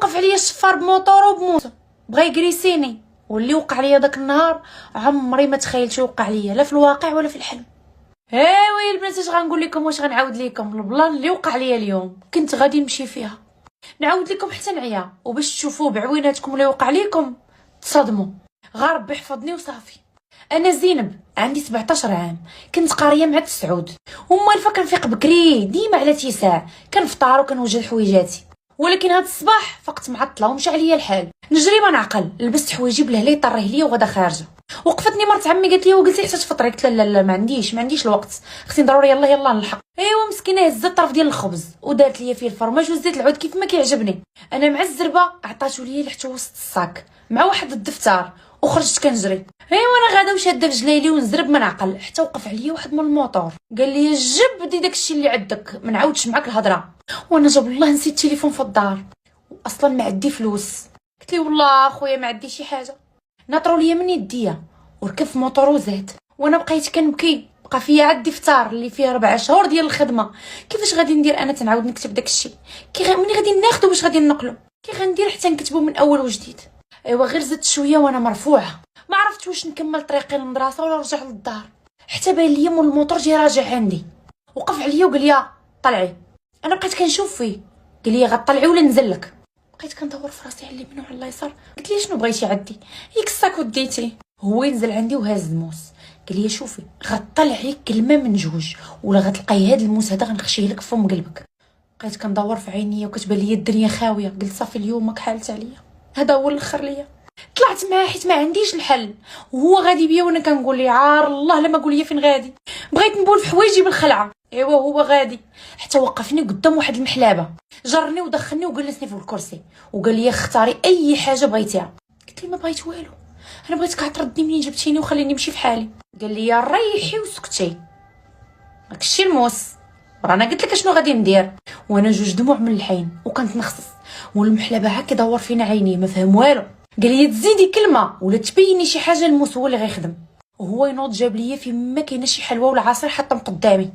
وقف عليا الشفار بموطورو وبموتو، بغا يكريسيني. واللي وقع ليا داك النهار عمري ما تخيلت يوقع ليا، لا في الواقع ولا في الحلم. ايوا البنات، اش غنقول لكم، واش غنعاود لكم البلان اللي وقع ليا اليوم؟ كنت غادي نمشي فيها نعاود لكم حتى نعيا، وباش تشوفوا بعويناتكم اللي وقع لكم تصدموا. غا ربي يحفظني وصافي. انا زينب، عندي 17 عام، كنت قاريه مع تسعود، ومالفه كنفيق بكري ديما على تيساع، كنفطر وكنوجد حويجاتي. ولكن هاد الصباح فقت معطله ومشى عليا الحال، نجري ما نعقل، لبست حوايجي بالهلا يطريه ليا وغدا خارجه. وقفتني مرت عمي قالت لي وقلت لي حتى تفطري، قلت لا لا ما عنديش الوقت، خصني ضروري يلا نلحق. ايوا مسكينه هزت طرف ديال الخبز ودارت ليا فيه الفرماج وزيت العود كيف ما كيعجبني. انا مع الزربه عطاتو ليا لحتى وسط الصاك مع واحد الدفتر وخرجت كنجري. ايوا انا غاده وشاده في جلايلي ونزرب ما نعقل، حتى وقف عليا واحد من الموطور قال لي جب بدي داكشي اللي عندك، ما نعاودش معاك الهضره. وانا جاب الله نسيت التليفون في الدار، اصلا ما عندي فلوس. قلت لي والله اخويا ما عندي شي حاجه. ناطروا ليا من يديا وركب في موطور وزاد، وانا بقيت كنبكي. بقى فيا عاد دفتر اللي فيه 4 شهور ديال الخدمه، كيفاش غادي ندير انا تنعاود نكتب داكشي؟ مني غادي ناخذو باش غادي ننقلو؟ كي غندير حتى نكتبو من اول وجديد؟ ايوا غير زدت شويه وانا مرفوعه، ما عرفت واش نكمل طريقي للمدرسه ولا نرجع للدار. حتى بان ليا مول الموطور جاي راجع عندي، وقف عليا وقال لي طلعي. انا بقيت كنشوف فيه، قال لي غطلعي ولا ننزل لك. بقيت كندور في راسي على اليمين وعلى اليسار، قلت لي شنو بغيتي عندي، ياك الساك وديتي. هو ينزل عندي وهاز الموس، قال لي شوفي غطلعي كلمه من جوج ولا غتلقاي هاد الموس هذا غنخشيه لك فم قلبك. بقيت كندور في عينيا وكتبان لي الدنيا خاويه، قلت صافي اليوم كحالت عليا، هذا هو الاخر ليا. طلعت معاه حيت ما عنديش الحل، وهو غادي بيا وانا كنقول لي عار الله لما قول لي فين غادي. بغيت نبول في حوايجي بالخلعه. ايوا هو غادي حتى وقفني قدام واحد المحلابه، جرني ودخلني وجلسني في الكرسي وقال لي اختاري اي حاجه بغيتيها. قلت لي ما بغيت والو، انا بغيتك تردني منين جبتيني وخليني نمشي في حالي. قال لي ريحي وسكتي، داكشي الموس، رانا قلت لك شنو غادي ندير. وانا جوج دموع من الحين وكنت نخصص، والمحلبه هكا دور فينا عيني ما فهم والو. قال لي تزيدي كلمه ولا تبيني شي حاجه الموس هو اللي غيخدم. وهو ينوض جاب ليا فين ما كاينه شي حلوه ولا عصير حطهم قدامي.